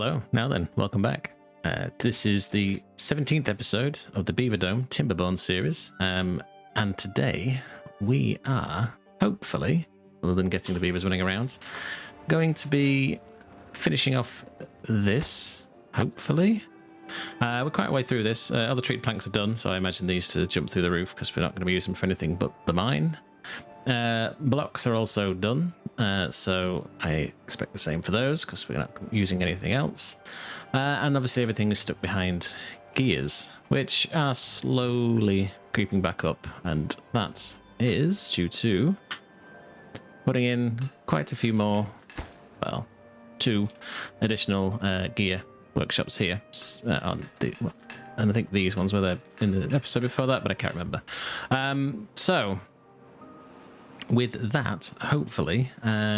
Hello, now then, welcome back. This is the 17th episode of the Beaverdome Timberborn series, and today we are, hopefully, other than getting the beavers running around, going to be finishing off this, hopefully. We're quite a way through this. All the treat planks are done, so I imagine these to jump through the roof because we're not going to be using them for anything but the mine. Blocks are also done, so I expect the same for those because we're not using anything else. And obviously everything is stuck behind gears, which are slowly creeping back up, and that is due to putting in quite a few more, well, 2 additional gear workshops here on the, well, and I think these ones were there in the episode before that, but I can't remember. So with that, hopefully,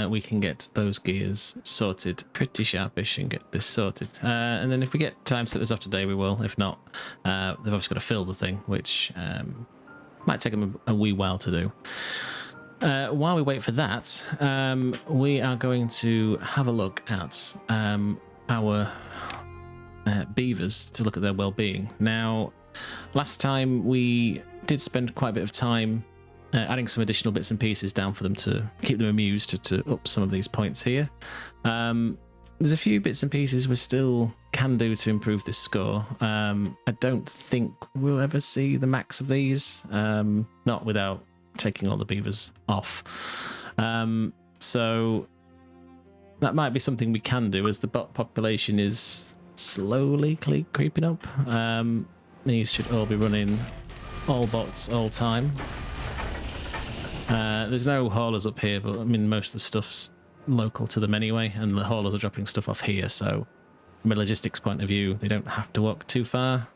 we can get those gears sorted pretty sharpish and get this sorted. And then if we get time to set this off today, we will. If not, they've obviously got to fill the thing, which might take them a wee while to do. While we wait for that, we are going to have a look at our beavers to look at their well-being. Now, last time we did spend quite a bit of time adding some additional bits and pieces down for them to keep them amused to up some of these points here. There's a few bits and pieces we still can do to improve this score. I don't think we'll ever see the max of these, not without taking all the beavers off. So that might be something we can do as the bot population is slowly creeping up. These should all be running all bots all time. There's no haulers up here, but I mean most of the stuff's local to them anyway, and the haulers are dropping stuff off here, so from a logistics point of view they don't have to walk too far.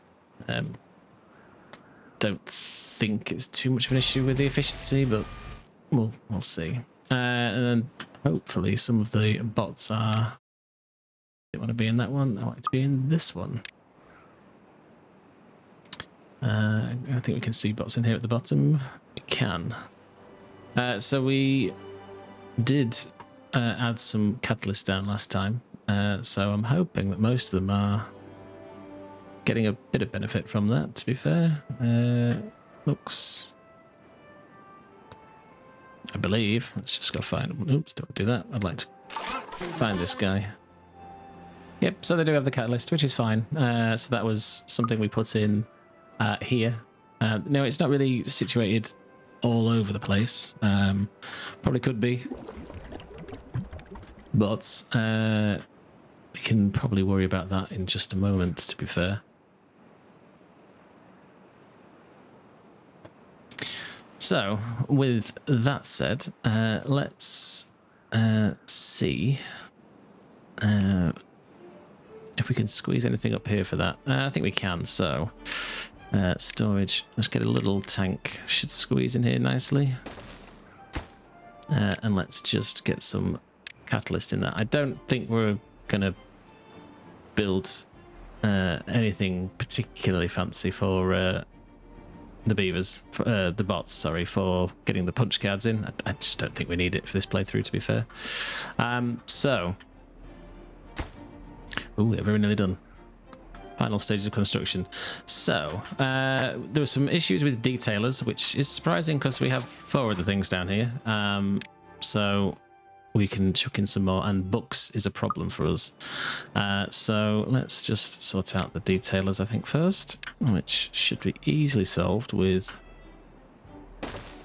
Don't think it's too much of an issue with the efficiency, but we'll see. And then hopefully some of the bots are, they want to be in that one, I want it to be in this one. I think we can see bots in here at the bottom. We can. So we did add some catalysts down last time, so I'm hoping that most of them are getting a bit of benefit from that, to be fair. Looks, I believe, let's just go find, oops, don't do that, I'd like to find this guy. Yep, so they do have the catalyst, which is fine. So that was something we put in here. No, it's not really situated all over the place. Probably could be, but we can probably worry about that in just a moment, to be fair. So with that said, let's see if we can squeeze anything up here for that. I think we can. So storage, let's get a little tank, should squeeze in here nicely, and let's just get some catalyst in that. I don't think we're gonna build anything particularly fancy for the beavers, for, the bots, sorry, for getting the punch cards in. I just don't think we need it for this playthrough, to be fair. So, ooh, we're very nearly done. Final stages of construction. So there were some issues with detailers, which is surprising because we have 4 of the things down here. So we can chuck in some more, and books is a problem for us. So let's just sort out the detailers, I think, first, which should be easily solved with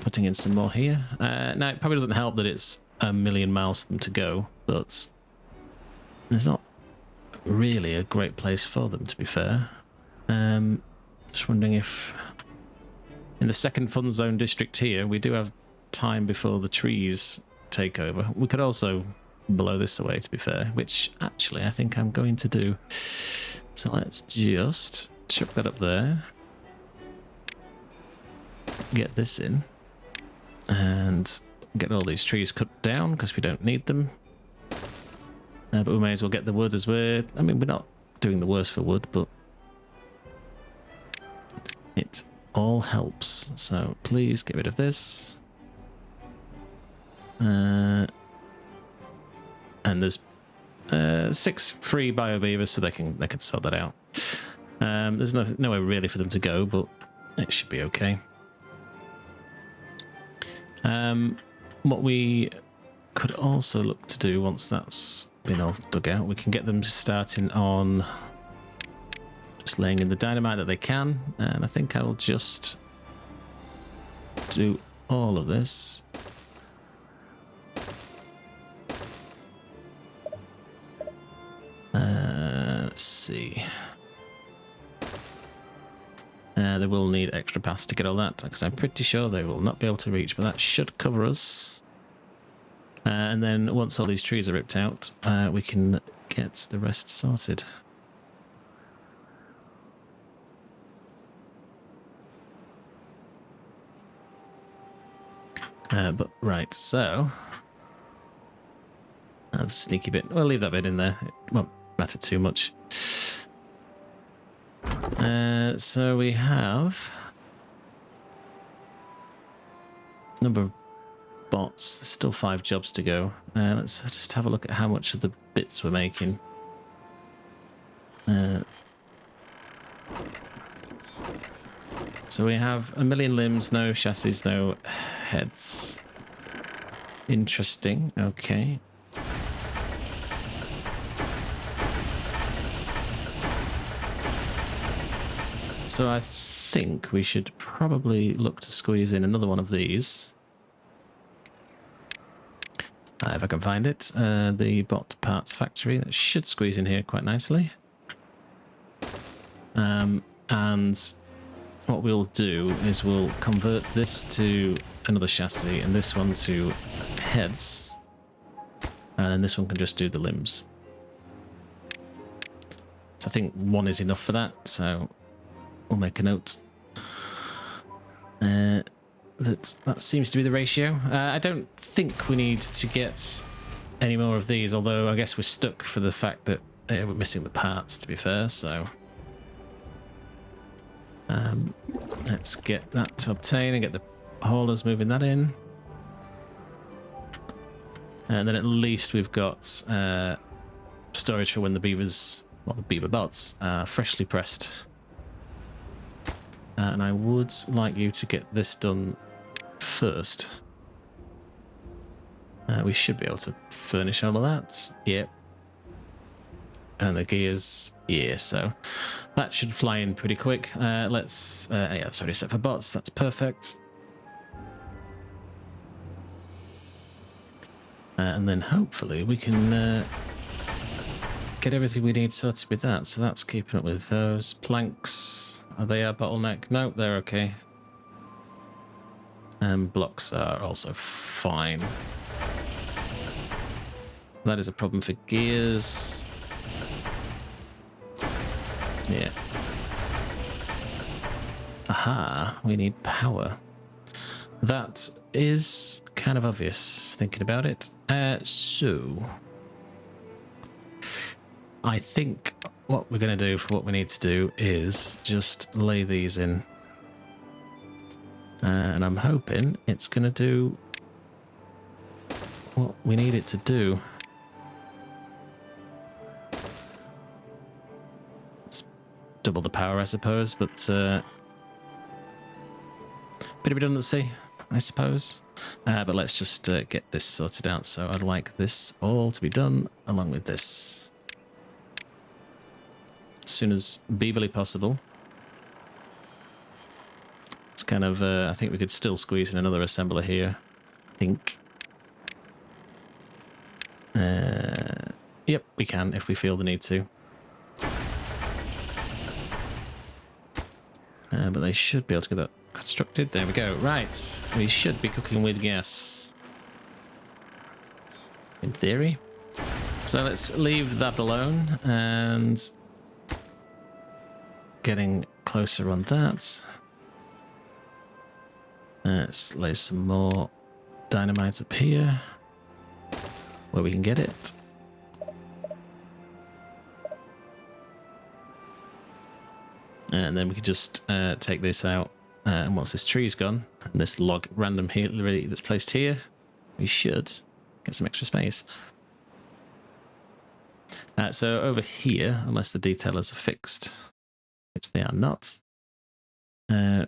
putting in some more here. Now, it probably doesn't help that it's a million miles for them to go, but there's not really a great place for them, to be fair. Just wondering if in the second fun zone district here we do have time before the trees take over. We could also blow this away, to be fair, which actually I think I'm going to do. So let's just chuck that up there, get this in, and get all these trees cut down because we don't need them. But we may as well get the wood, as we're not doing the worst for wood, but it all helps. So please get rid of this. And there's 6 free bio beavers, so they can sort that out. There's nowhere really for them to go, but it should be okay. What we could also look to do once that's been all dug out, we can get them starting on just laying in the dynamite that they can, and I think I'll just do all of this. Let's see. They will need extra paths to get all that, because I'm pretty sure they will not be able to reach, but that should cover us. And then once all these trees are ripped out, we can get the rest sorted. But right, so that's a sneaky bit. We'll leave that bit in there. It won't matter too much. So we have a number of bots. There's still 5 jobs to go. Let's just have a look at how much of the bits we're making. So we have 1 million limbs, no chassis, no heads. Interesting. Okay. So I think we should probably look to squeeze in another one of these. If I can find it. The bot parts factory. That should squeeze in here quite nicely. And what we'll do is we'll convert this to another chassis and this one to heads. And then this one can just do the limbs. So I think 1 is enough for that, so we'll make a note. That seems to be the ratio. I don't think we need to get any more of these, although I guess we're stuck for the fact that we're missing the parts, to be fair, so... let's get that to obtain and get the haulers moving that in. And then at least we've got storage for when the beavers, well, the beaver bots, are freshly pressed. And I would like you to get this done first. We should be able to furnish all of that. Yep. And the gears, yeah, so that should fly in pretty quick. Yeah, that's already set for bots, that's perfect. And then hopefully we can get everything we need sorted with that. So that's keeping up with those planks. Are they our bottleneck? No, they're okay. And blocks are also fine. That is a problem for gears. Yeah. Aha, we need power. That is kind of obvious, thinking about it. So I think what we're going to do for what we need to do is just lay these in. And I'm hoping it's going to do what we need it to do. It's double the power, I suppose, but bit of redundancy, I suppose. But let's just get this sorted out. So I'd like this all to be done along with this. As soon as beaverly possible. It's kind of, I think we could still squeeze in another assembler here. I think. Yep, we can if we feel the need to. But they should be able to get that constructed. There we go. Right. We should be cooking with gas. In theory. So let's leave that alone and getting closer on that. Let's lay some more dynamite up here where we can get it. And then we could just take this out. And once this tree's gone, and this log random here that's placed here, we should get some extra space. So over here, unless the detailers are fixed, which they are not, although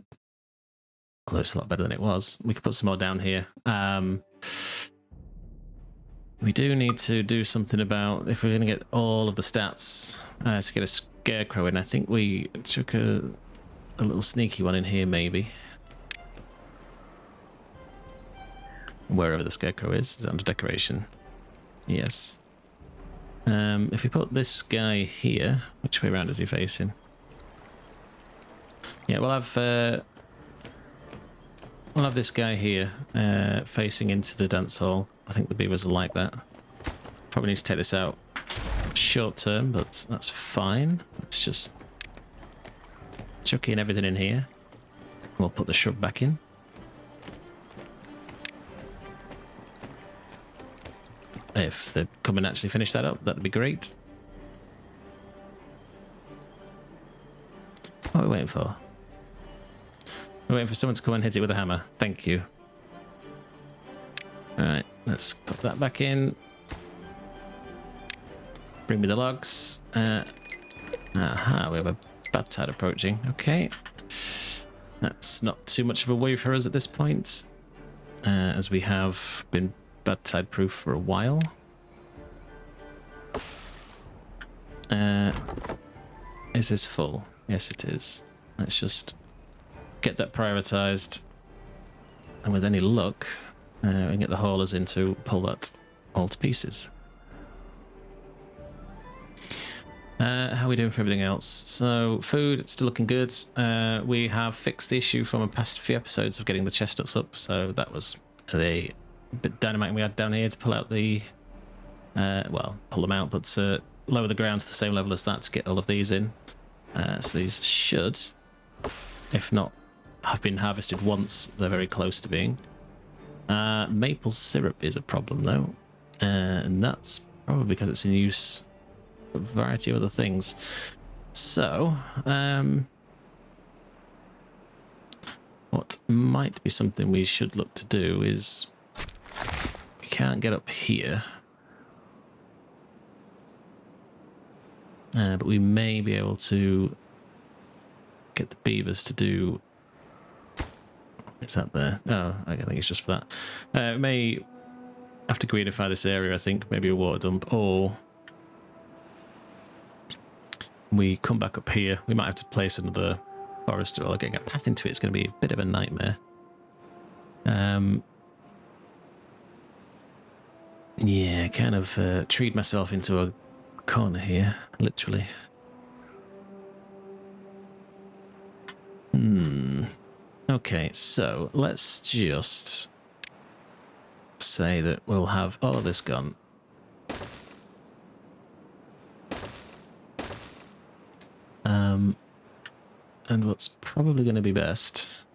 it's a lot better than it was, we could put some more down here. We do need to do something about, if we're going to get all of the stats to get a scarecrow in. I think we took a little sneaky one in here, maybe. Wherever the scarecrow is it under decoration? Yes. If we put this guy here, which way around is he facing? Yeah, we'll have this guy here facing into the dance hall. I think the beavers will like that. Probably need to take this out short term, but that's fine. Let's just chuck in everything in here. We'll put the shrub back in. If they come and actually finish that up, that'd be great. What are we waiting for? We're waiting for someone to come and hit it with a hammer. Thank you. Alright, let's put that back in. Bring me the logs. Aha, we have a bad tide approaching. Okay. That's not too much of a worry for us at this point, as we have been bad tide proof for a while. Is this full? Yes, it is. Let's just get that prioritized, and with any luck, we can get the haulers in to pull that all to pieces. How are we doing for everything else? So food, it's still looking good. We have fixed the issue from a past few episodes of getting the chestnuts up, so that was the bit of dynamite we had down here to pull out the well, pull them out, but lower the ground to the same level as that to get all of these in. So these should, if not have been harvested once, they're very close to being. Maple syrup is a problem though, and that's probably because it's in use for a variety of other things. So what might be something we should look to do is, we can't get up here, but we may be able to get the beavers to do. Is that there? Oh, I think it's just for that. We may have to greenify this area, I think, maybe a water dump, or we come back up here. We might have to place another forest, or getting a path into it is going to be a bit of a nightmare. Yeah, kind of treed myself into a corner here, literally. Okay, so let's just say that we'll have all of this gone. And what's probably going to be best,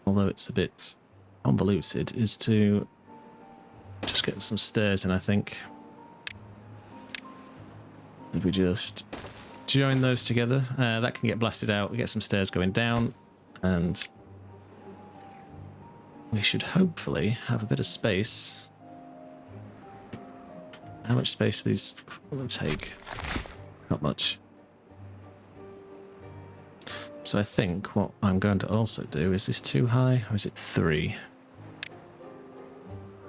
although it's a bit convoluted, is to just get some stairs in, I think. If we just join those together, that can get blasted out. We get some stairs going down, and we should hopefully have a bit of space. How much space do these will take? Not much. So I think what I'm going to also do, is this too high, or is it 3?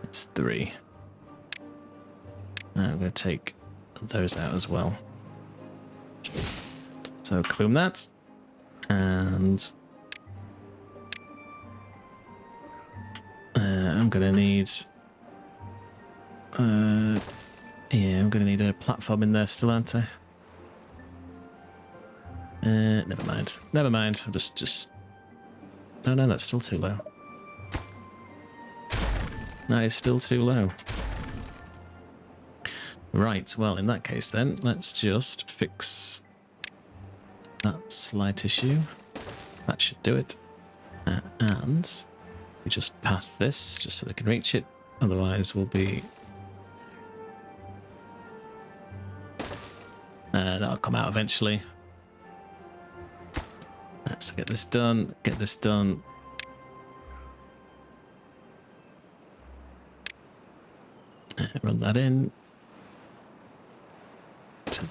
It's 3. I'm going to take those out as well. So kaboom that, and I'm going to need yeah, I'm going to need a platform in there still, aren't I? Never mind. Never mind. I'll just... No, that's still too low. That is still too low. Right, well, in that case then, let's just fix that slight issue. That should do it. And we just path this, just so they can reach it. Otherwise, we'll be... that'll come out eventually. So get this done, get this done. Run that in.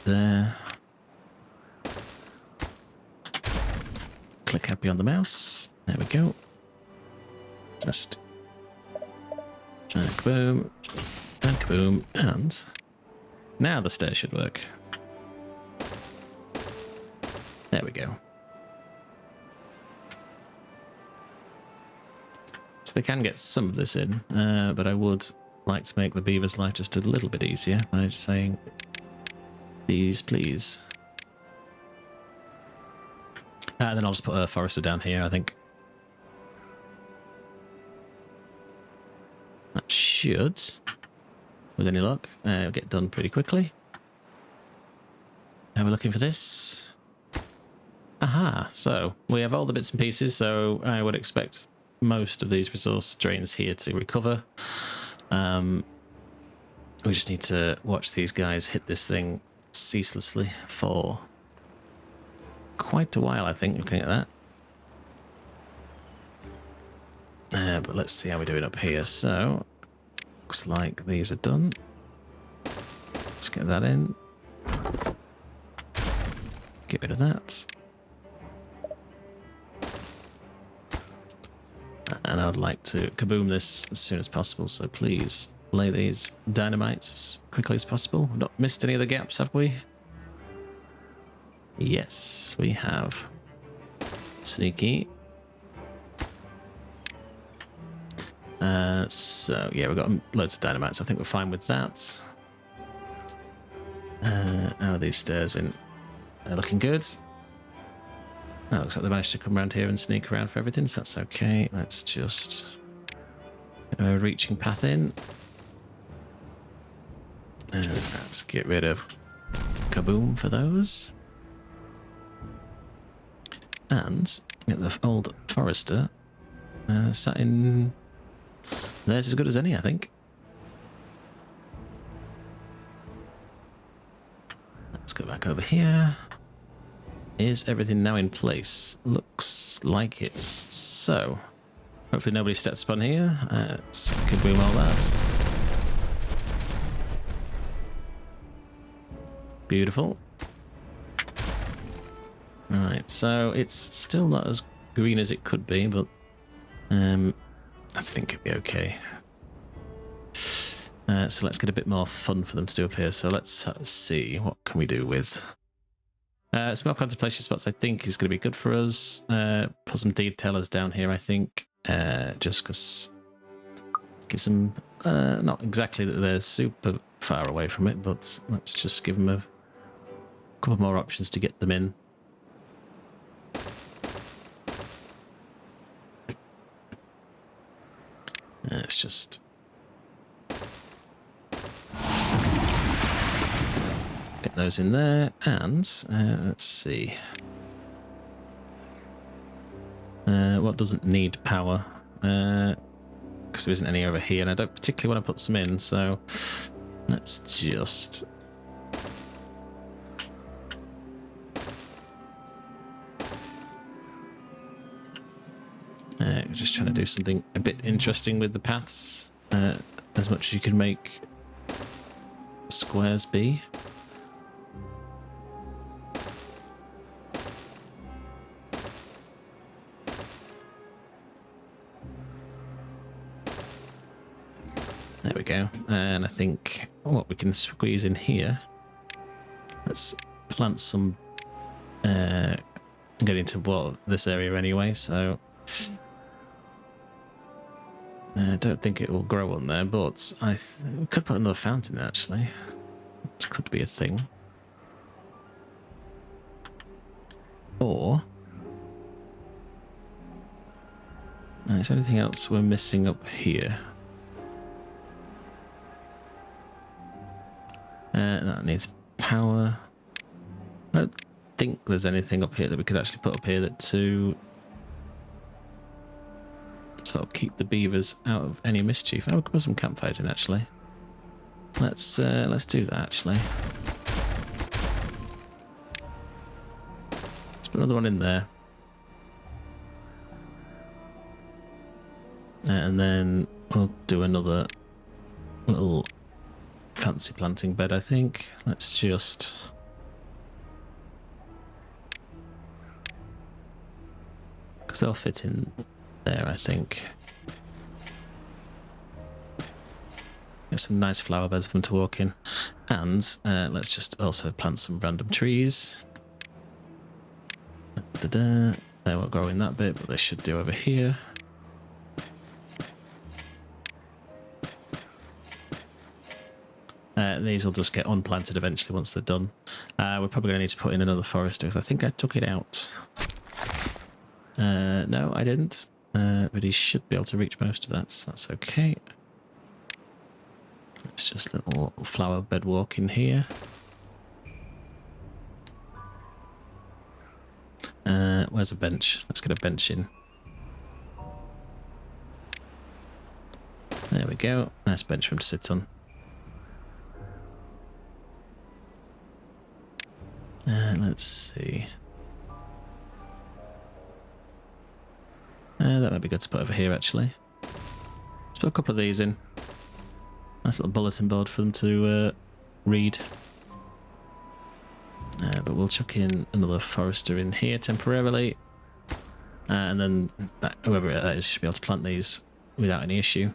there. Click happy on the mouse. There we go. Just and kaboom, and kaboom, and now the stairs should work. There we go. So they can get some of this in, but I would like to make the beaver's life just a little bit easier by just saying, please, please. And then I'll just put a forester down here, I think. That should, with any luck, get done pretty quickly. And we're looking for this. Aha, so we have all the bits and pieces, so I would expect most of these resource drains here to recover. We just need to watch these guys hit this thing ceaselessly for quite a while, I think, looking at that. But let's see how we're doing up here. So, looks like these are done. Let's get that in. Get rid of that. And I would like to kaboom this as soon as possible, so please lay these dynamites as quickly as possible. We've not missed any of the gaps, have we? Yes, we have. Sneaky. So, yeah, we've got loads of dynamite, so I think we're fine with that. How are these stairs in? They're looking good. Oh, looks like they managed to come around here and sneak around for everything, so that's okay. Let's just get a reaching path in. And let's get rid of kaboom for those. And get the old forester sat in. There's as good as any, I think. Let's go back over here. Is everything now in place? Looks like it's so. Hopefully nobody steps upon here. Let's kaboom all that. Beautiful. Alright, so it's still not as green as it could be, but I think it'd be okay. So let's get a bit more fun for them to do up here. So let's see, what can we do with... small contemplation spots I think is going to be good for us. Put some detailers down here, I think, just because gives them, not exactly that they're super far away from it, but let's just give them a couple more options to get them in. Let's just get those in there, and let's see. What doesn't need power? Because there isn't any over here, and I don't particularly want to put some in, so let's just... just trying to do something a bit interesting with the paths, as much as you can make squares be. There we go. And I think what we can squeeze in here, let's plant some, get into this area anyway, so I don't think it will grow on there, but we could put another fountain actually. It could be a thing. Or is there anything else we're missing up here? That needs power. I don't think there's anything up here that we could actually put up here that to sort of keep the beavers out of any mischief. Oh, we could put some campfires in actually. Let's do that actually. Let's put another one in there. And then we'll do another little fancy planting bed, I think. Let's just because they'll fit in there, I think. Get some nice flower beds for them to walk in. And let's just also plant some random trees. They won't grow in that bit, but they should do over here. These will just get unplanted eventually once they're done. We're probably going to need to put in another forester because I think I took it out. No, I didn't. But he should be able to reach most of that, so that's okay. It's just a little flower bed walk in here. Where's a bench? Let's get a bench in. There we go. Nice bench for him to sit on. Let's see. That might be good to put over here, actually. Let's put a couple of these in. Nice little bulletin board for them to read. But we'll chuck in another forester in here temporarily. And then whoever it is should be able to plant these without any issue.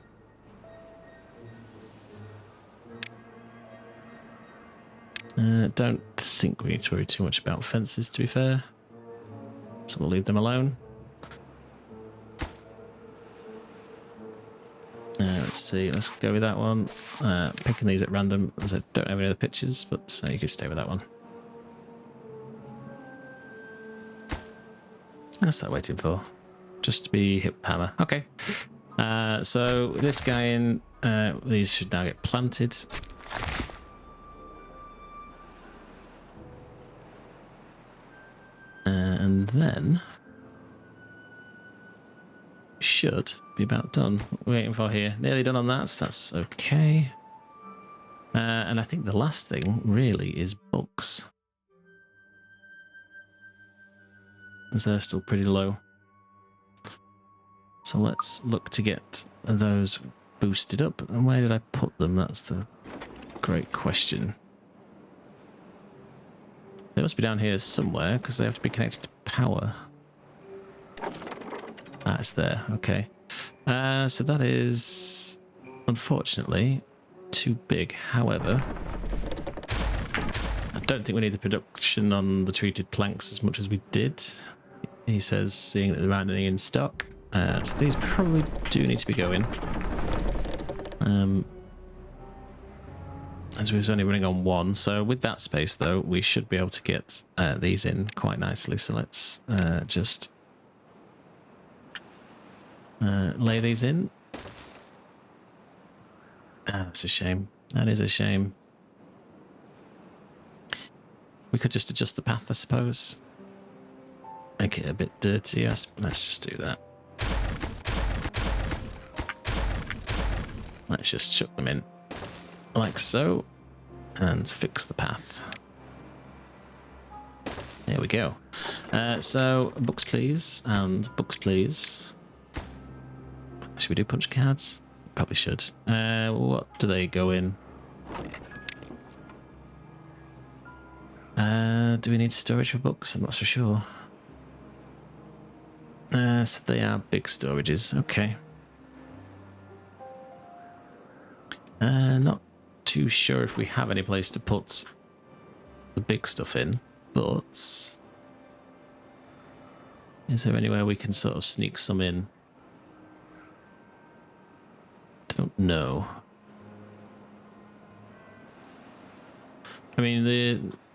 Don't think we need to worry too much about fences, to be fair. So we'll leave them alone. Let's see, let's go with that one. Picking these at random, as I don't have any other pictures, but you can stay with that one. What's that waiting for? Just to be hit with hammer. Okay. So this guy in, these should now get planted. And then should be about done. We're waiting for here. Nearly done on that, so that's okay. And I think the last thing really is books. As they're still pretty low. So let's look to get those boosted up. And where did I put them? That's the great question. They must be down here somewhere because they have to be connected to power. Ah, it's there. Okay. So that is unfortunately too big. However, I don't think we need the production on the treated planks as much as we did. He says, seeing that there aren't any in stock. So these probably do need to be going. As we was only running on one. So with that space, though, we should be able to get these in quite nicely. So let's just lay these in. That's a shame. That is a shame. We could just adjust the path, I suppose. Make it a bit dirty, yes. Let's just do that. Let's just chuck them in like so and fix the path. There we go. So books please, and books please. Should we do punch cards? Probably should. What do they go in? Do we need storage for books? I'm not so sure. So they are big storages. Okay. Not too sure if we have any place to put the big stuff in, but is there anywhere we can sort of sneak some in? Don't know. I mean,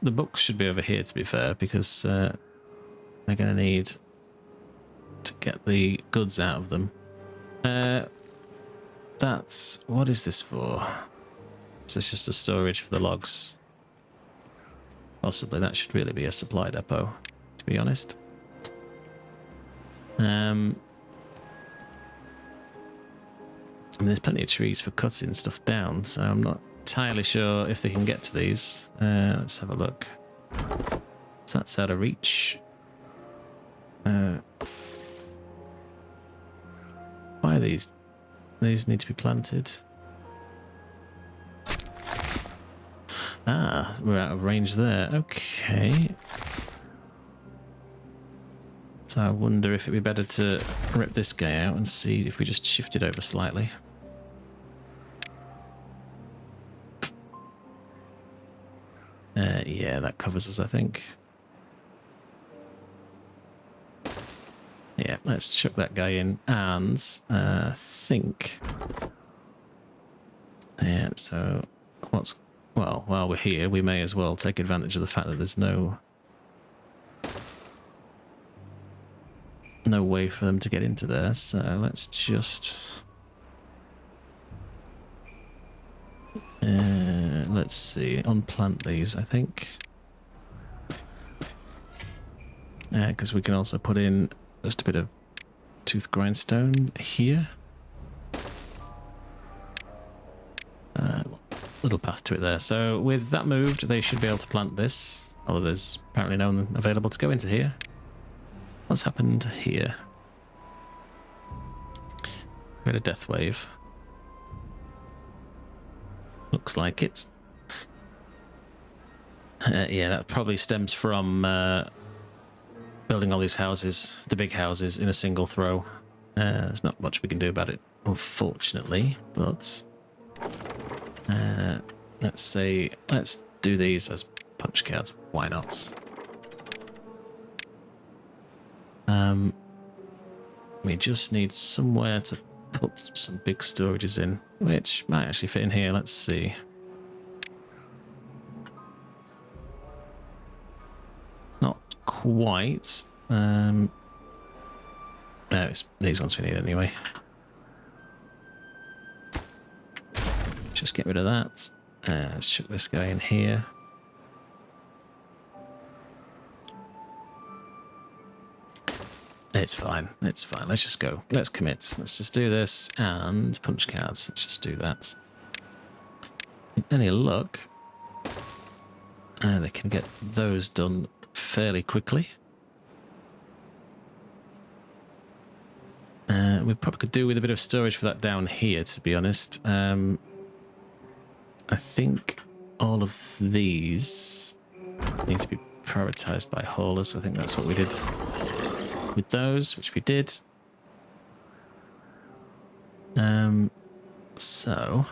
the books should be over here, to be fair, because they're going to need to get the goods out of them. That's... what is this for? Is this just a storage for the logs? Possibly. That should really be a supply depot, to be honest. And there's plenty of trees for cutting stuff down, so I'm not entirely sure if they can get to these. Let's have a look. So that's out of reach. Why are these? These need to be planted. Ah, we're out of range there. Okay. Let's So I wonder if it'd be better to rip this guy out and see if we just shift it over slightly. Yeah, that covers us, I think. Yeah, let's chuck that guy in and think. Yeah, so well, while we're here, we may as well take advantage of the fact that there's no way for them to get into there. So let's just let's see, unplant these, I think. Because we can also put in just a bit of tooth grindstone here. Little path to it there. So with that moved, they should be able to plant this. Although there's apparently no one available to go into here. What's happened here? We had a death wave. Looks like it. Yeah, that probably stems from building all these houses, the big houses, in a single throw. There's not much we can do about it, unfortunately, but let's do these as punch cards. Why not? We just need somewhere to put some big storages in, which might actually fit in here. Let's see. Not quite. No, it's these ones we need anyway. Just get rid of that. Let's chuck this guy in here. It's fine. It's fine. Let's just go. Let's commit. Let's just do this and punch cards. Let's just do that. With any luck, they can get those done fairly quickly. We probably could do with a bit of storage for that down here, to be honest. I think all of these need to be prioritized by haulers. I think that's what we did with those, which we did. So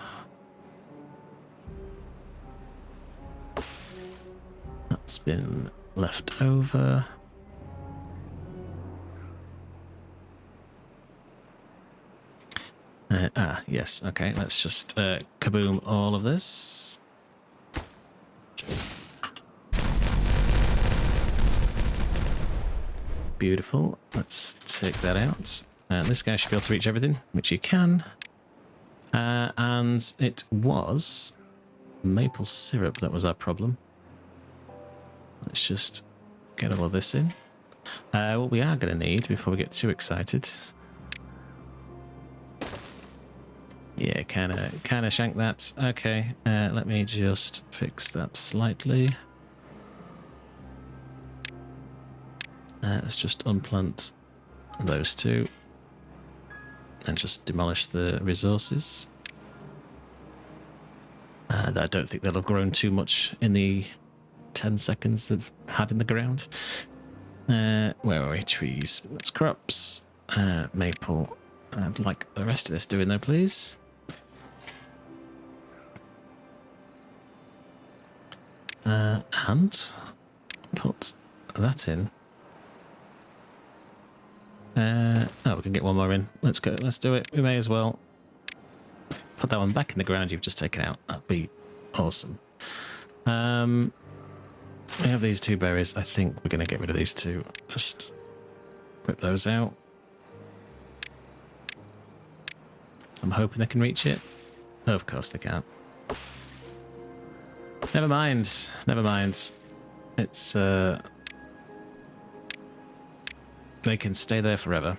that's been left over. Yes, okay, let's just kaboom all of this. Beautiful. Let's take that out. This guy should be able to reach everything, which he can. And it was maple syrup that was our problem. Let's just get all of this in. What we are going to need before we get too excited. Yeah, kind of shank that. Okay, let me just fix that slightly. Let's just unplant those two and just demolish the resources. I don't think they'll have grown too much in the 10 seconds they've had in the ground. Where are we? Trees. That's crops. Maple. I'd like the rest of this doing though, please. And put that in. Oh, we can get one more in. Let's go. Let's do it. We may as well put that one back in the ground you've just taken out. That'd be awesome. We have these two berries. I think we're going to get rid of these two. Just whip those out. I'm hoping they can reach it. Oh, of course they can't. Never mind. Never mind. It's they can stay there forever.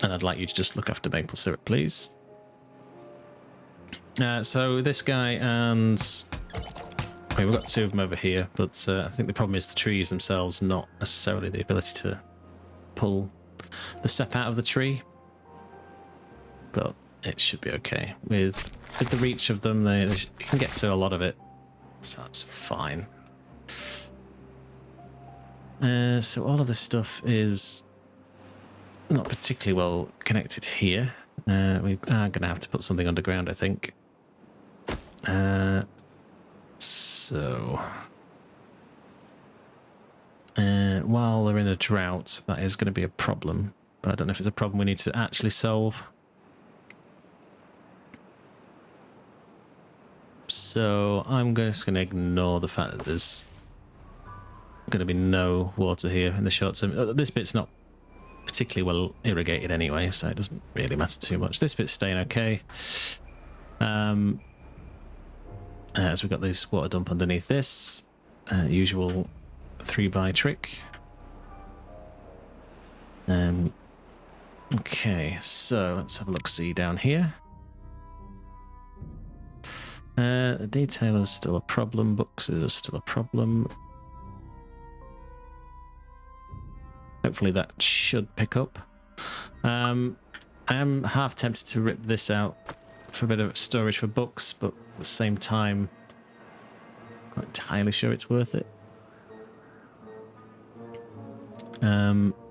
And I'd like you to just look after maple syrup, please. So this guy and... Okay, we've got two of them over here, but I think the problem is the trees themselves, not necessarily the ability to pull the sap out of the tree. But it should be okay. With the reach of them, you can get to a lot of it, so that's fine. So all of this stuff is not particularly well connected here. We are going to have to put something underground, I think. So while we're in a drought, that is going to be a problem. But I don't know if it's a problem we need to actually solve. So I'm just going to ignore the fact that there's going to be no water here in the short term. This bit's not particularly well irrigated anyway, so it doesn't really matter too much. This bit's staying okay. As we've got this water dump underneath this, usual 3x trick. Okay, so let's have a look-see down here. The detailer's still a problem, books is still a problem. Hopefully that should pick up. I am half tempted to rip this out for a bit of storage for books, but at the same time, I'm not entirely sure it's worth it.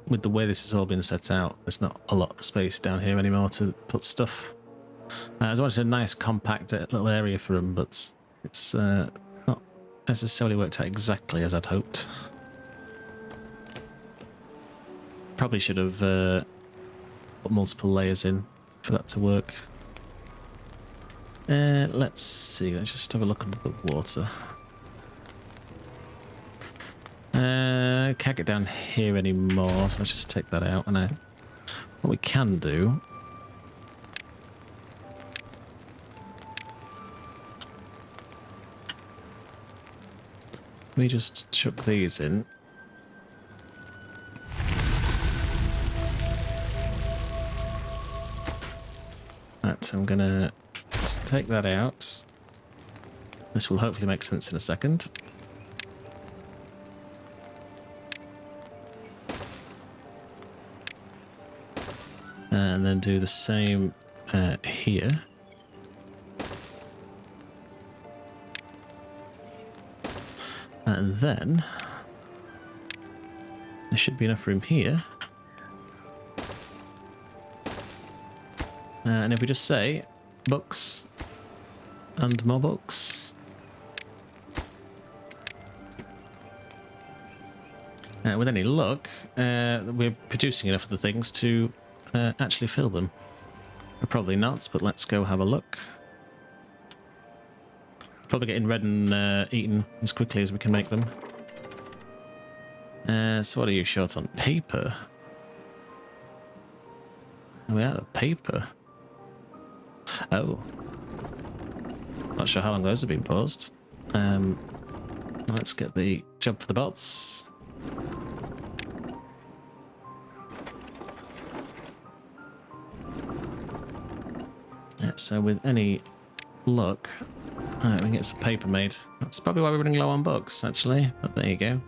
With the way this has all been set out, there's not a lot of space down here anymore to put stuff. I wanted a nice compact little area for them, but it's not necessarily worked out exactly as I'd hoped. Probably should have put multiple layers in for that to work. Let's see, let's just have a look under the water. Can't get down here anymore, so let's just take that out. And what we can do, we just chuck these in. Right, so I'm gonna take that out. This will hopefully make sense in a second. And then do the same here. And then there should be enough room here. And if we just say books and more books. With any luck, we're producing enough of the things to actually fill them. Probably not, but let's go have a look. Probably getting red and eaten as quickly as we can make them. So what are you short on? Paper? Are we out of paper? Oh. Not sure how long those have been paused. Let's get the job for the bots. Yeah, so with any luck, we can get some paper made. That's probably why we're running low on books, actually. But there you go.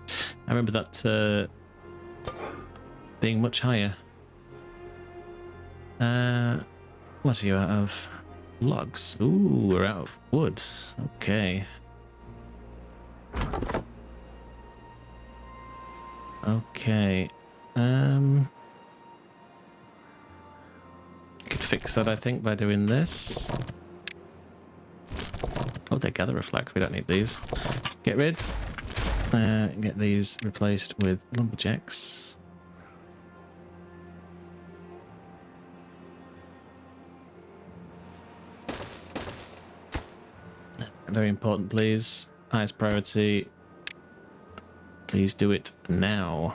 I remember that being much higher. What are you out of? Logs. Ooh, we're out of wood. Okay. Okay. Could fix that, I think, by doing this. Oh, they gather reflect. We don't need these. Get rid. Get these replaced with lumberjacks. Very important, please. Highest priority. Please do it now.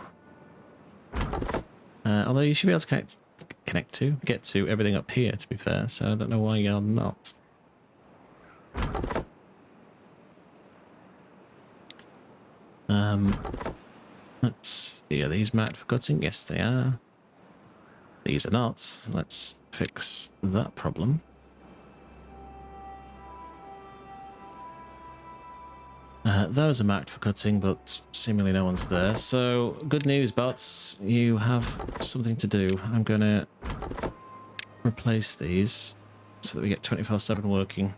Although you should be able to get to everything up here, to be fair, so I don't know why you're not. Let's see, are these marked for cutting? Yes, they are. These are not. Let's fix that problem. Those are marked for cutting, but seemingly no one's there. So, good news, bots. You have something to do. I'm going to replace these so that we get 24/7 working.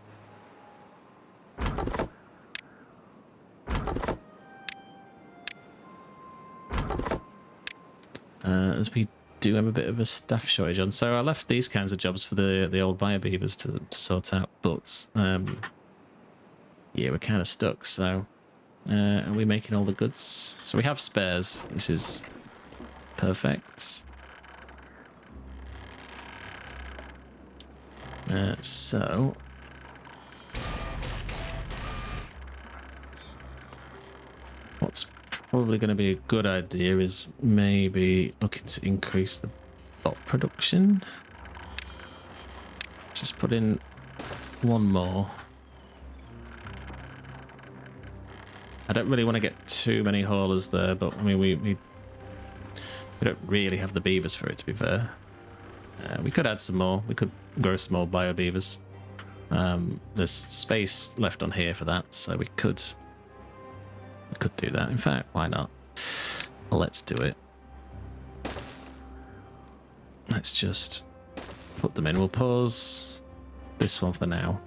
as we do have a bit of a staff shortage on. So I left these kinds of jobs for the old buyer beavers to sort out, but yeah, we're kind of stuck. So are we making all the goods? So we have spares. This is perfect. So what's probably going to be a good idea is maybe looking to increase the bot production. Just put in one more. I don't really want to get too many haulers there, but I mean we don't really have the beavers for it, to be fair. We could add some more. We could grow some more bio beavers. There's space left on here for that, so we could do that. In fact, why not? Let's do it. Let's just put them in. We'll pause this one for now.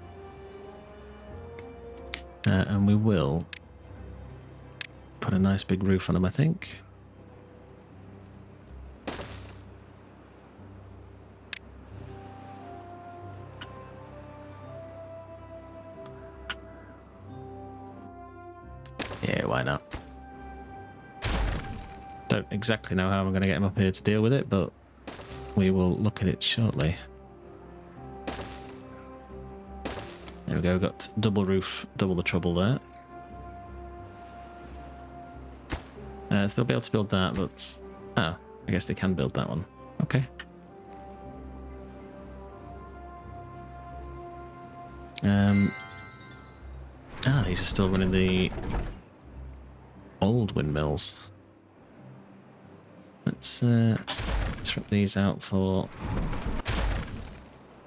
And we will put a nice big roof on them, I think. Yeah, why not? Don't exactly know how I'm going to get him up here to deal with it, but we will look at it shortly. There we go, got double roof, double the trouble there. So they'll be able to build that, but... Oh, I guess they can build that one. Okay. These are still running the old windmills. Let's rip these out for...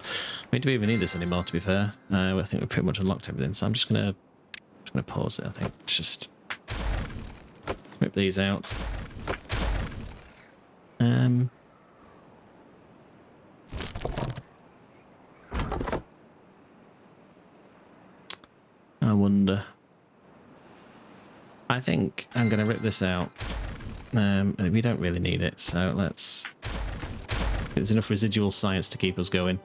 I mean, do we even need this anymore, to be fair? I think we've pretty much unlocked everything, so I'm just gonna pause it, I think. Just rip these out. I wonder. I think I'm going to rip this out. We don't really need it, so let's... There's enough residual science to keep us going.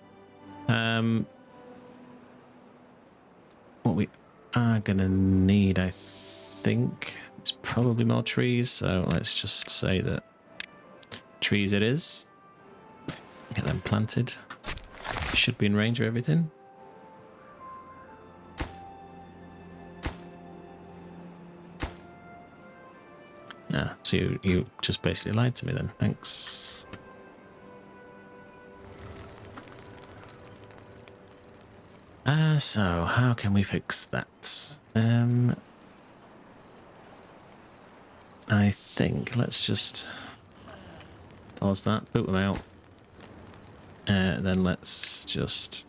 What we are going to need, I think, is probably more trees, so let's just say that trees it is. Get them planted. Should be in range of everything. Ah, so you just basically lied to me then. Thanks. So how can we fix that? I think let's just pause that, boot them out. Then let's just...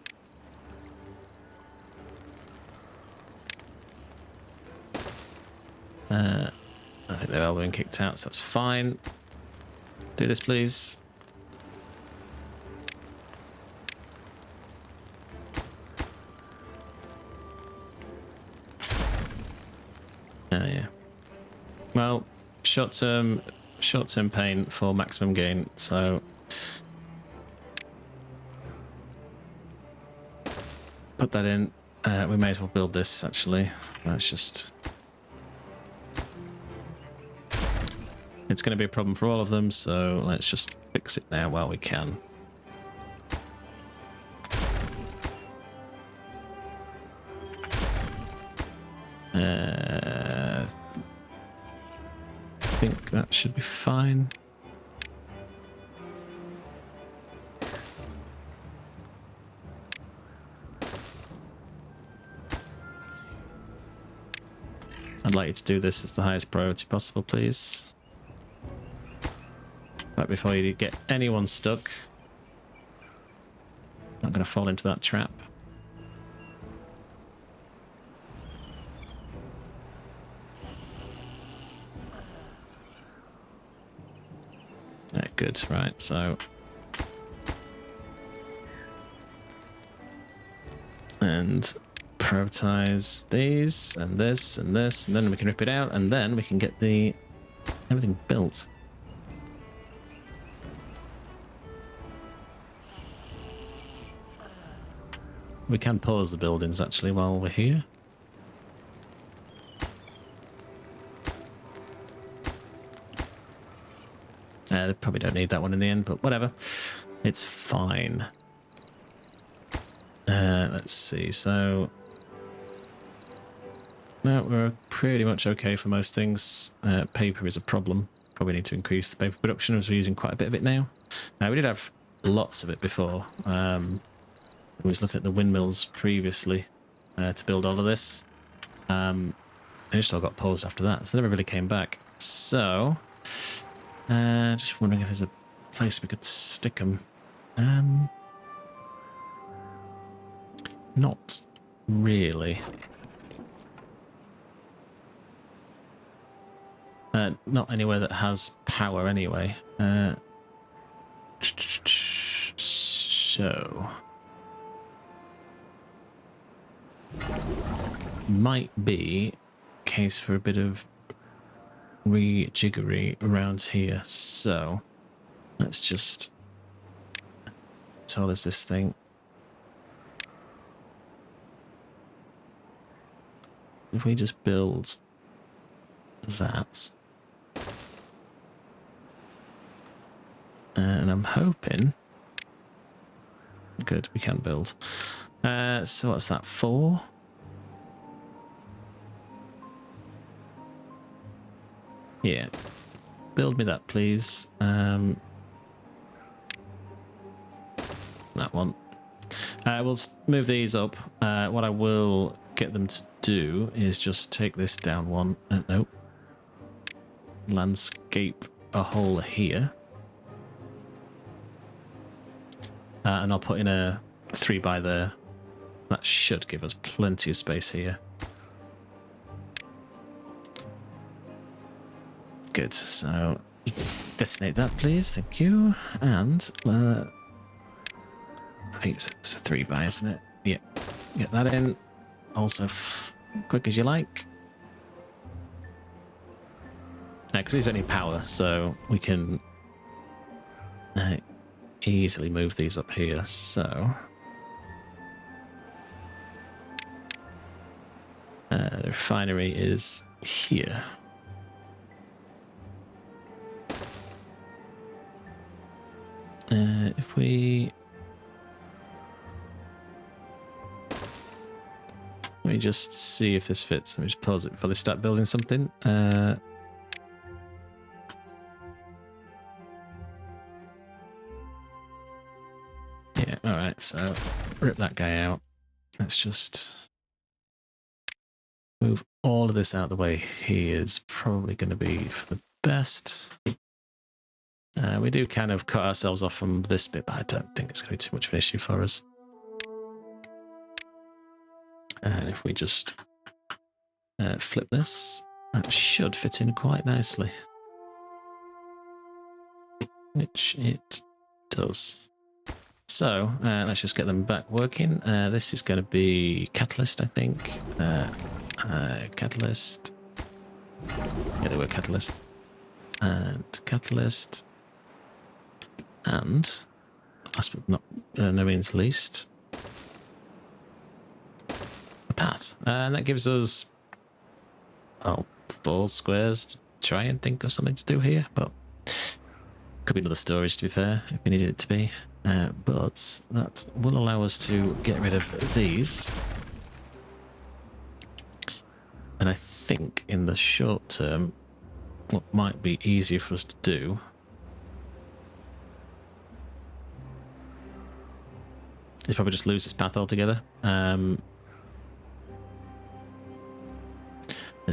I think they've all been kicked out, so that's fine. Do this, please. Yeah. Well, short-term pain for maximum gain, so... Put that in. We may as well build this, actually. Let's just... It's going to be a problem for all of them, so let's just fix it now while we can. I think that should be fine. I'd like you to do this as the highest priority possible, please. Right before you get anyone stuck. Not going to fall into that trap. Yeah, good, right, so... And prioritize these, and this, and this, and then we can rip it out, and then we can get the everything built. We can pause the buildings actually while we're here. They probably don't need that one in the end, but whatever. It's fine. Let's see. So, no, we're pretty much okay for most things. Paper is a problem. Probably need to increase the paper production as we're using quite a bit of it now. We did have lots of it before. I was looking at the windmills previously to build all of this. They just all got paused after that, so they never really came back. So, just wondering if there's a place we could stick them. Not really. Not anywhere that has power anyway. So... might be case for a bit of rejiggery around here. So let's just tell us this thing. If we just build that, and I'm hoping, good, we can build. So what's that for? Yeah, build me that, please. That one. We'll move these up. What I will get them to do is just take this down one. Nope. Landscape a hole here. And I'll put in a 3 by there. That should give us plenty of space here. Good, so detonate that, please. Thank you. And I think it's 3 by, isn't it? Yeah. Get that in. Also, quick as you like. Because these don't need power, so we can easily move these up here. So the refinery is here. If we... let me just see if this fits. Let me just pause it before they start building something. Yeah, alright, so rip that guy out. Let's just move all of this out of the way. He is probably going to be for the best. We do kind of cut ourselves off from this bit, but I don't think it's going to be too much of an issue for us. And if we just flip this, that should fit in quite nicely. Which it does. So, let's just get them back working. This is going to be catalyst, I think. Catalyst. Yeah, they were catalyst. And catalyst. And, last but not no means least, a path. And that gives us, 4 squares to try and think of something to do here. But could be another storage, to be fair, if we needed it to be. But that will allow us to get rid of these. And I think in the short term, what might be easier for us to do is probably just lose this path altogether. There's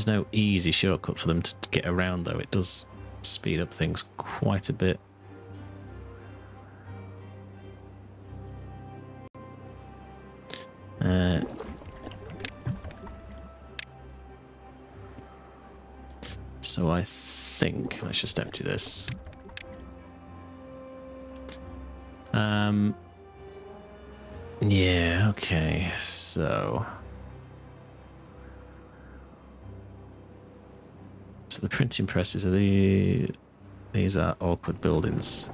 no easy shortcut for them to get around, though. It does speed up things quite a bit. So I think let's just empty this. Yeah, okay, so the printing presses are these are awkward buildings.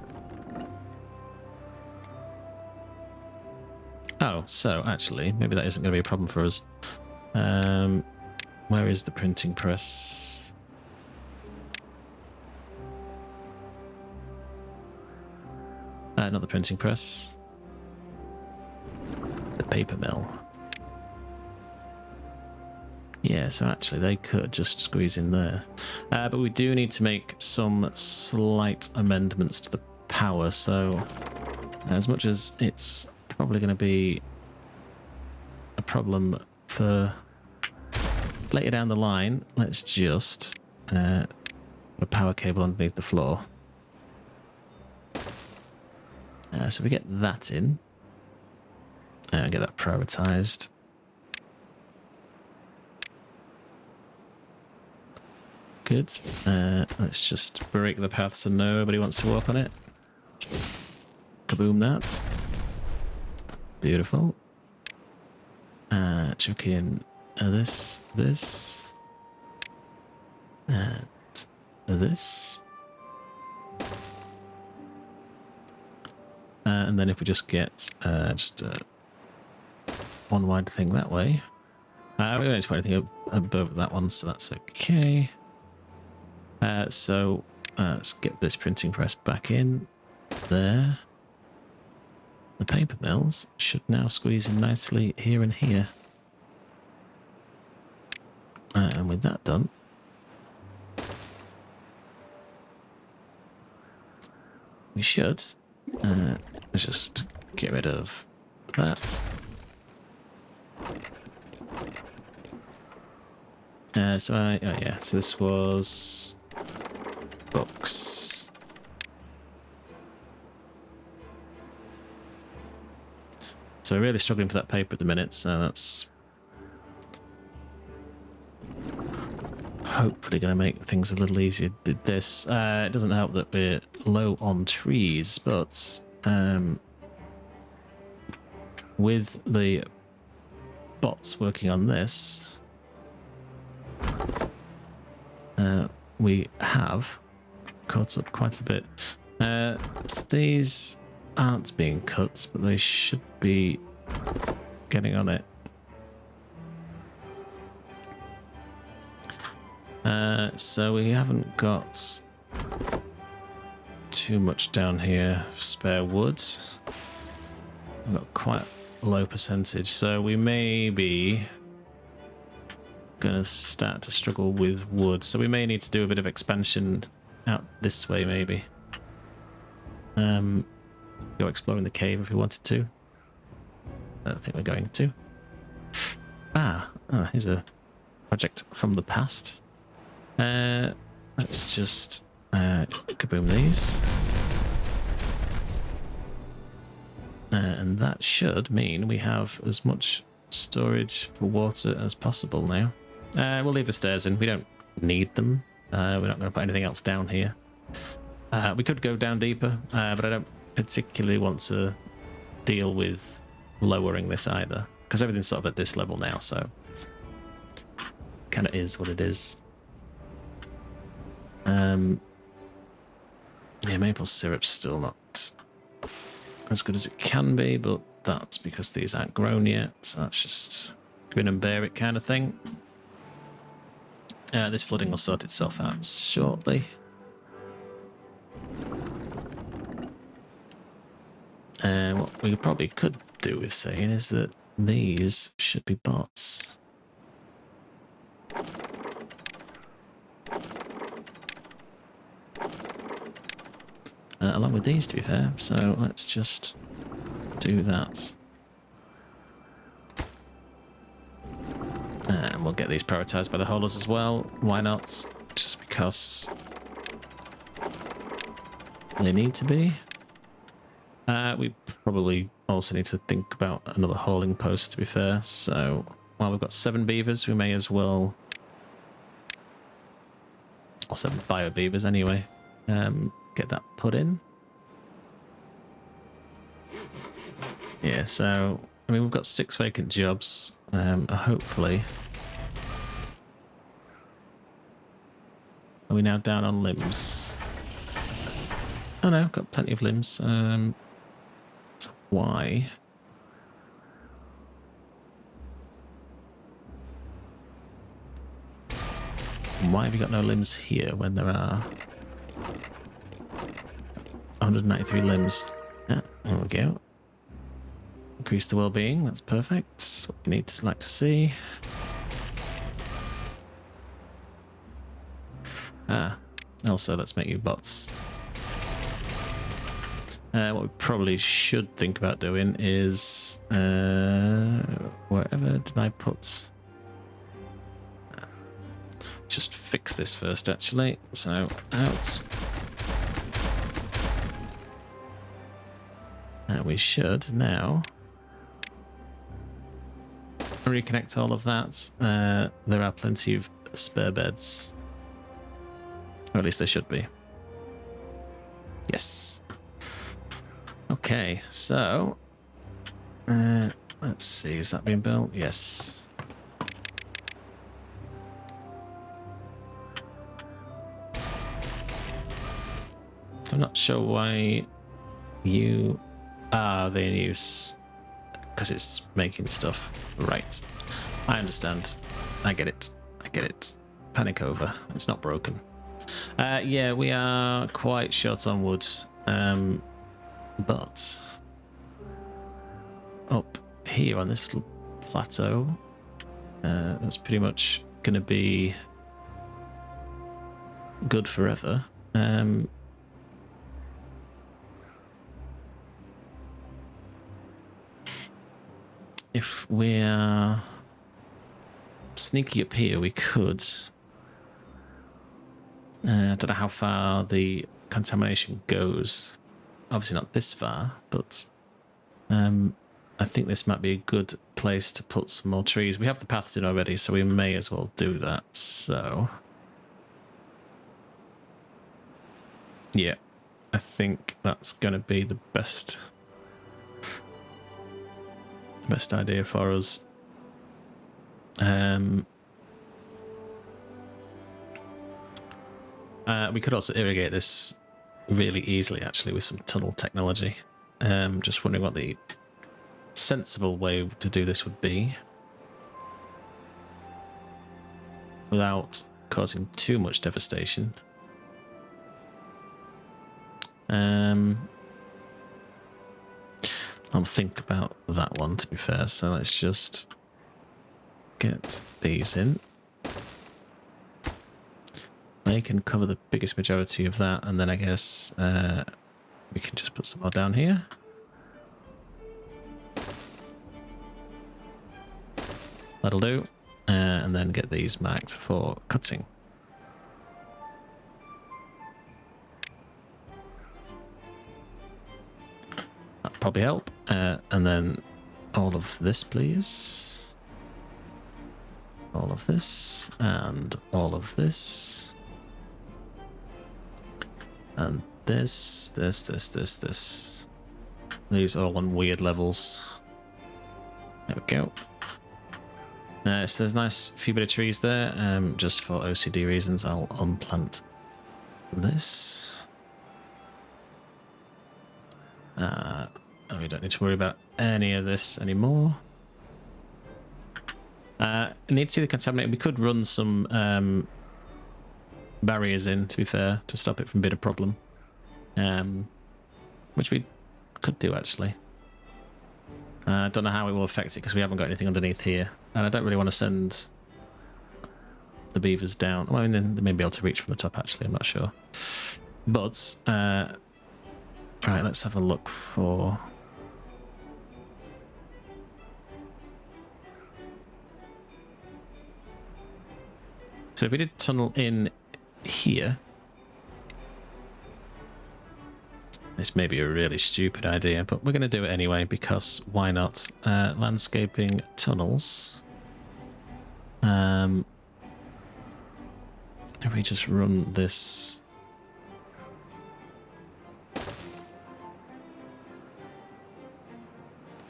Oh, so actually, maybe that isn't going to be a problem for us. Where is the printing press? Not the printing press. The paper mill. Yeah, so actually they could just squeeze in there. But we do need to make some slight amendments to the power, so as much as it's probably going to be a problem for later down the line, let's just put a power cable underneath the floor. So we get that in. Get that prioritized. Good. Let's just break the path so nobody wants to walk on it. Kaboom that. Beautiful. Chuck in this, and this. And then if we just get just one wide thing that way. We don't need to put anything above that one, so that's okay. So let's get this printing press back in there. The paper mills should now squeeze in nicely here and here. And with that done, we should let's just get rid of that. So yeah, so this was books. So we're really struggling for that paper at the minute, so that's hopefully going to make things a little easier with this. It doesn't help that we're low on trees, but with the bots working on this, we have caught up quite a bit. So these aren't being cut, but they should be getting on it. So we haven't got too much down here for spare wood. We've got quite a low percentage, so we may be going to start to struggle with wood. So we may need to do a bit of expansion out this way, maybe. Go exploring the cave if we wanted to. I don't think we're going to. Here's a project from the past. Let's just kaboom these. And that should mean we have as much storage for water as possible now. We'll leave the stairs in. We don't need them. We're not going to put anything else down here. We could go down deeper, but I don't particularly want to deal with lowering this either, because everything's sort of at this level now, so it kind of is what it is. Yeah, maple syrup's still not as good as it can be, but that's because these aren't grown yet. So that's just grin and bear it kind of thing. This flooding will sort itself out shortly. What we probably could do with saying is that these should be bots. Along with these, to be fair, so let's just do that. And we'll get these prioritized by the holders as well. Why not? Just because they need to be. We probably also need to think about another hauling post, to be fair. So while we've got 7 beavers, we may as well... or 7 bio beavers anyway. Get that put in. Yeah, so I mean, we've got 6 vacant jobs. Hopefully, are we now down on limbs? Oh no, got plenty of limbs. So why? Why have you got no limbs here when there are 193 limbs? Yeah, there we go. Increase the well-being, that's perfect. That's what you need to like to see. Also, let's make you bots. What we probably should think about doing is... wherever did I put... just fix this first, actually. So, out. We should now reconnect all of that. There are plenty of spare beds. Or at least there should be. Yes. Okay, so... let's see, is that being built? Yes. I'm not sure why you are in use, because it's making stuff. Right. I understand. I get it. I get it. Panic over. It's not broken. Yeah, we are quite short on wood. But up here on this little plateau, that's pretty much going to be good forever. If we're sneaky up here, we could. I don't know how far the contamination goes. Obviously not this far, but I think this might be a good place to put some more trees. We have the paths in already, so we may as well do that. So, yeah, I think that's going to be the best idea for us. We could also irrigate this really easily, actually, with some tunnel technology. Just wondering what the sensible way to do this would be without causing too much devastation. I'll think about that one, to be fair. So let's just get these in. They can cover the biggest majority of that, and then I guess we can just put some more down here. That'll do. And then get these marked for cutting. That'll probably help. And then all of this, please. All of this, and all of this. And this. These are all on weird levels. There we go. So there's a nice few bit of trees there. Just for OCD reasons, I'll unplant this. We don't need to worry about any of this anymore. I need to see the contaminant. We could run some barriers in, to be fair, to stop it from being a problem. Which we could do, actually. I don't know how it will affect it because we haven't got anything underneath here. And I don't really want to send the beavers down. Well, I mean, they may be able to reach from the top, actually. I'm not sure. But, right, let's have a look for... So if we did tunnel in here... This may be a really stupid idea, but we're going to do it anyway, because why not? Landscaping tunnels. If we just run this...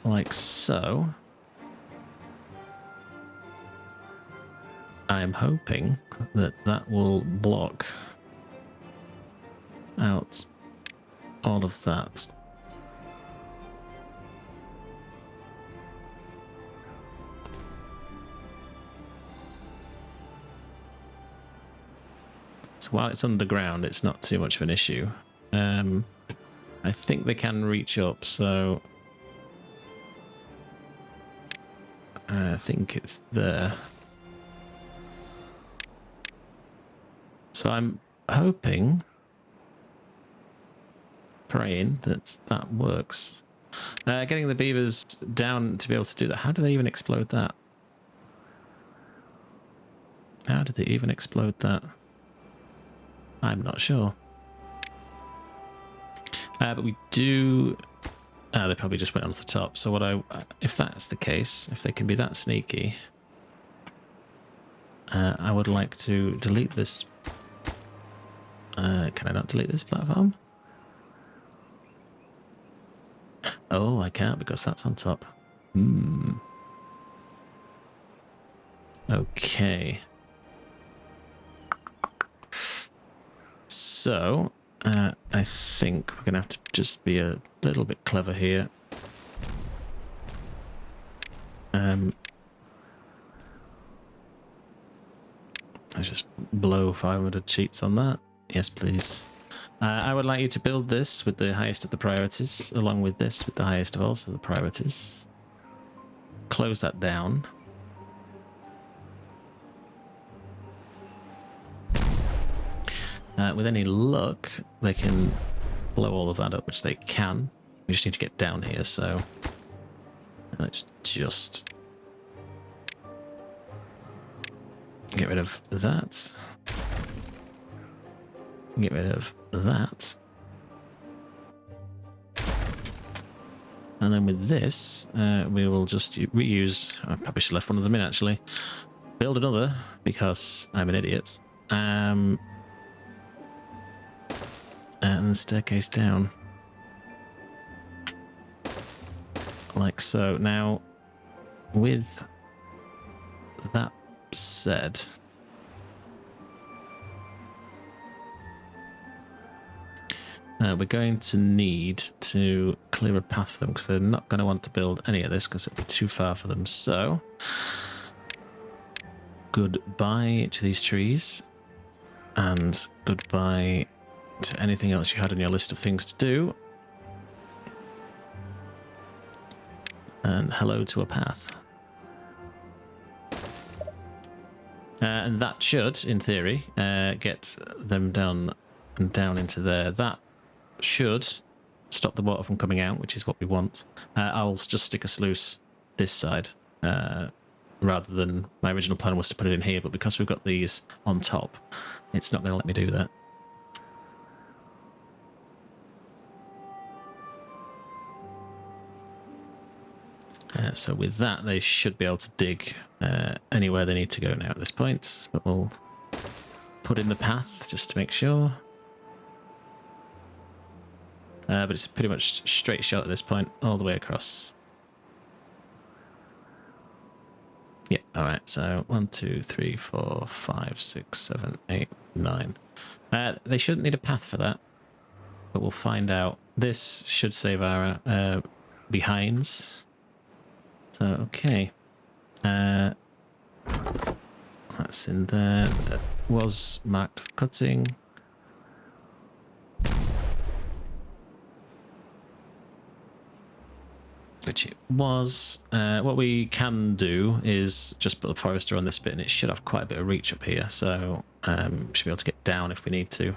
like so. I'm hoping that that will block out all of that. So while it's underground, it's not too much of an issue. I think they can reach up, so I think it's there. So I'm hoping, praying that that works. Getting the beavers down to be able to do that. How do they even explode that? How did they even explode that? I'm not sure. But we do... they probably just went onto the top. So what if that's the case, if they can be that sneaky, I would like to delete this. Can I not delete this platform? Oh, I can't because that's on top. Okay. So, I think we're going to have to just be a little bit clever here. Let's just blow 500 sheets on that. Yes, please. I would like you to build this with the highest of the priorities, along with this with the highest of also the priorities. Close that down. With any luck, they can blow all of that up, which they can. We just need to get down here, so let's just get rid of that. Get rid of that. And then with this, we will just reuse... I probably should have left one of them in, actually. Build another, because I'm an idiot. And the staircase down. Like so. Now, with that said... we're going to need to clear a path for them because they're not going to want to build any of this because it'll be too far for them. So, goodbye to these trees and goodbye to anything else you had on your list of things to do. And hello to a path. And that should, in theory, get them down and down into there. That should stop the water from coming out, which is what we want. I'll just stick a sluice this side rather than my original plan was to put it in here, but because we've got these on top, it's not going to let me do that. So with that, they should be able to dig anywhere they need to go now at this point, but we'll put in the path just to make sure. But it's pretty much straight shot at this point, all the way across. Yeah, alright, so 1, 2, 3, 4, 5, 6, 7, 8, 9. They shouldn't need a path for that, but we'll find out. This should save our behinds. So, okay. That's in there. That was marked for cutting. Which it was. What we can do is just put the forester on this bit and it should have quite a bit of reach up here, so should be able to get down if we need to.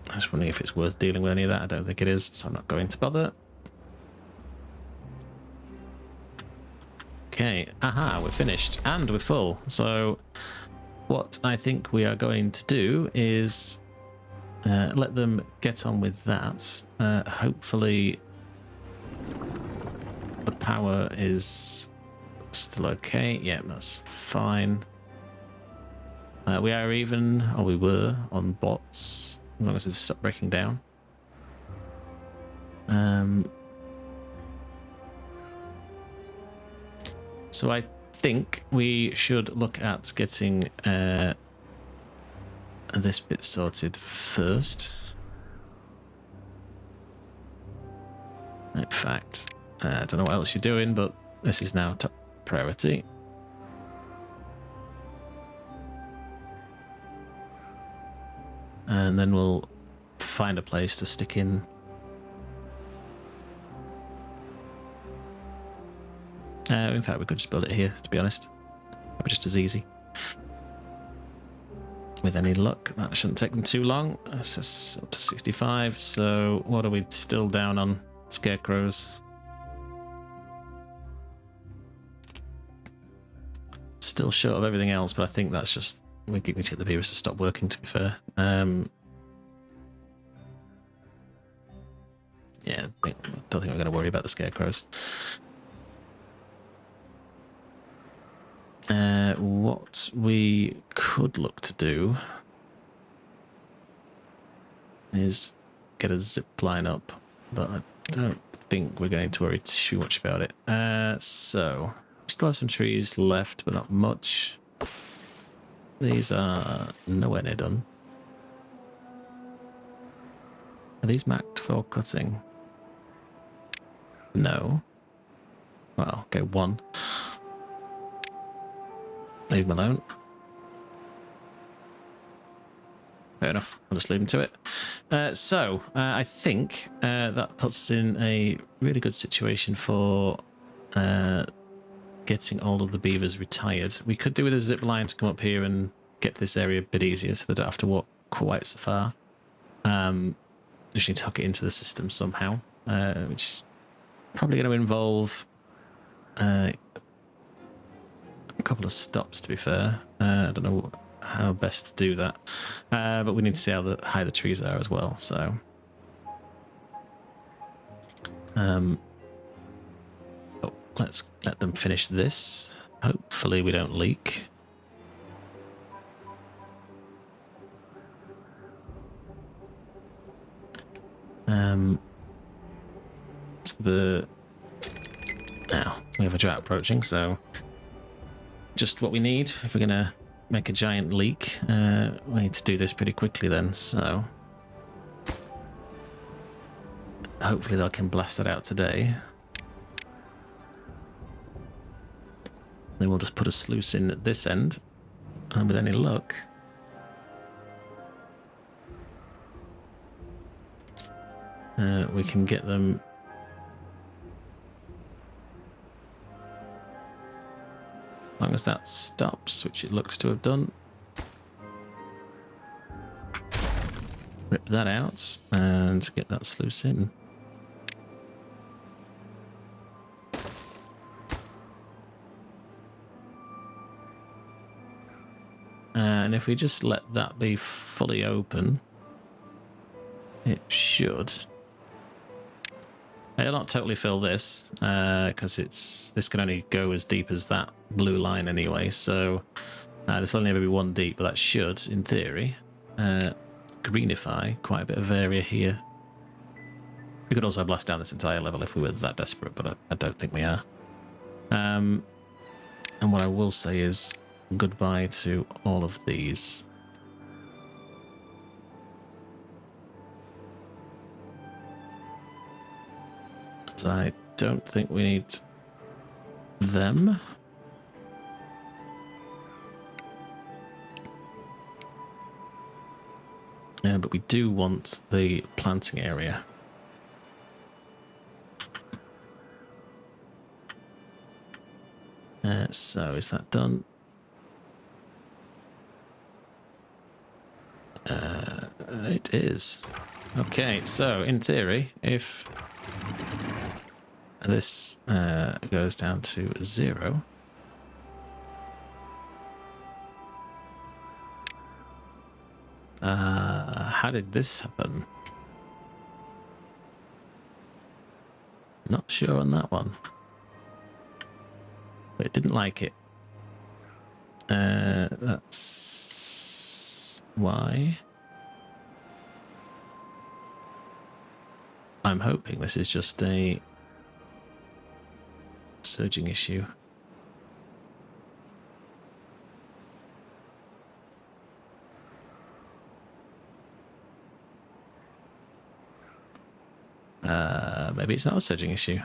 I was wondering if it's worth dealing with any of that. I don't think it is, so I'm not going to bother. Okay, aha, we're finished and we're full. So what I think we are going to do is let them get on with that. Hopefully the power is still okay. Yeah, that's fine. We are even, or we were, on bots, as long as it's stopped breaking down. So I think we should look at getting this bit sorted first. In fact, I don't know what else you're doing, but this is now priority. And then we'll find a place to stick in. In fact, we could just build it here, to be honest. Probably just as easy. With any luck, that shouldn't take them too long. This is up to 65, so what are we still down on? Scarecrows. Still short of everything else, but I think that's just... we need to get the beavers to stop working, to be fair. Yeah, I don't think we're going to worry about the scarecrows. What we could look to do is get a zip line up, but I don't think we're going to worry too much about it. So, we still have some trees left, but not much. These are nowhere near done. Are these marked for cutting? No. Well, okay, one. Leave them alone. Fair enough. I'll just leave them to it. I think that puts us in a really good situation for getting all of the beavers retired. We could do with a zip line to come up here and get this area a bit easier so they don't have to walk quite so far. Just need to hook it into the system somehow, which is probably going to involve a couple of stops, to be fair. I don't know how best to do that, but we need to see how high the trees are as well. So, let's let them finish this. Hopefully, we don't leak. Now we have a drought approaching, so just what we need if we're gonna make a giant leak. We need to do this pretty quickly then, so hopefully they can blast that out today. Then we'll just put a sluice in at this end, and with any luck, we can get them as long as that stops, which it looks to have done. Rip that out and get that sluice in. And if we just let that be fully open, it should. It'll not totally fill this, because this can only go as deep as that blue line anyway, so this will only ever be one deep, but that should, in theory, greenify quite a bit of area here. We could also blast down this entire level if we were that desperate, but I don't think we are. And what I will say is goodbye to all of these. So I don't think we need them. But we do want the planting area. So is that done? It is. Okay, so in theory, if this goes down to 0, how did this happen? Not sure on that one, but it didn't like it. That's why I'm hoping this is just a surging issue. Maybe it's not a surging issue.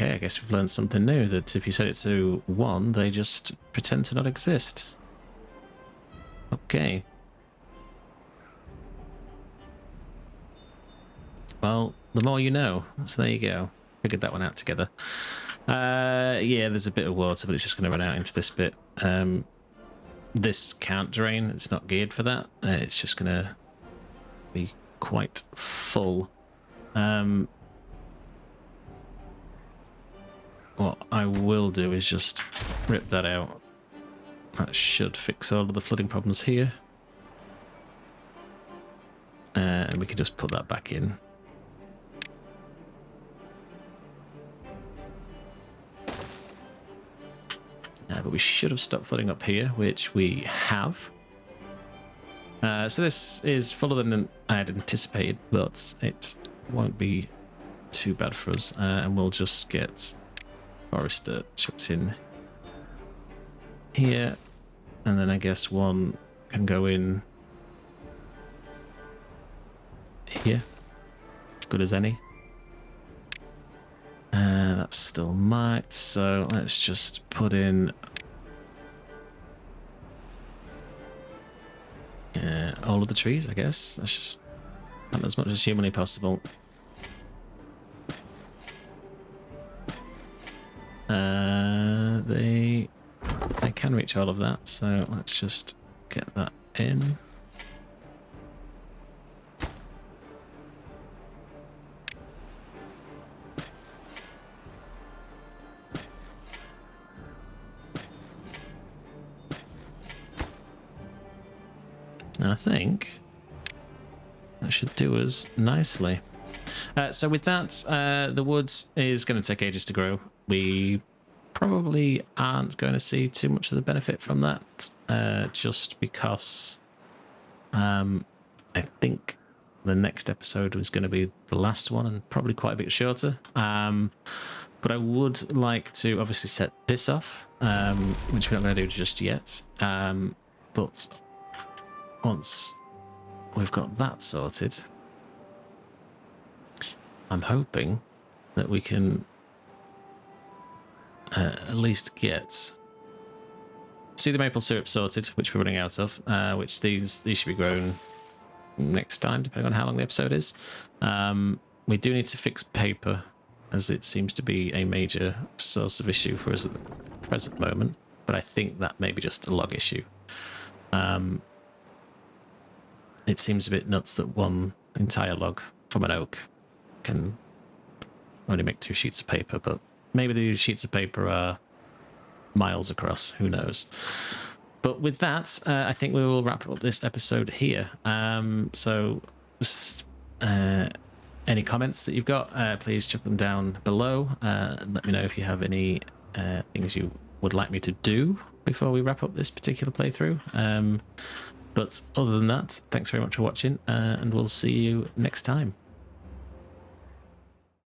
Okay, I guess we've learned something new, that if you set it to 1, they just pretend to not exist. Okay. Well, the more you know. So there you go. Figured that one out together. Yeah, there's a bit of water, but it's just going to run out into this bit. This can't drain. It's not geared for that. It's just going to be quite full. What I will do is just rip that out. That should fix all of the flooding problems here. And we can just put that back in. But we should have stopped flooding up here, which we have. So this is fuller than I had anticipated, but it won't be too bad for us. And we'll just get Forester chucked in here. And then I guess one can go in here. Good as any. That's still might, so let's just put in all of the trees, I guess. Let's just plant as much as humanly possible. They can reach all of that, so let's just get that in. I think that should do us nicely. So with that, the wood is going to take ages to grow. We probably aren't going to see too much of the benefit from that, just because I think the next episode was going to be the last one and probably quite a bit shorter. But I would like to obviously set this off, which we're not going to do just yet. But once we've got that sorted, I'm hoping that we can at least get the maple syrup sorted, which we're running out of, which these should be grown next time, depending on how long the episode is. We do need to fix paper, as it seems to be a major source of issue for us at the present moment, but I think that may be just a log issue. It seems a bit nuts that one entire log from an oak can only make 2 sheets of paper, but maybe the sheets of paper are miles across, who knows. But with that, I think we will wrap up this episode here. So just any comments that you've got, please chuck them down below. Let me know if you have any things you would like me to do before we wrap up this particular playthrough. But other than that, thanks very much for watching, and we'll see you next time.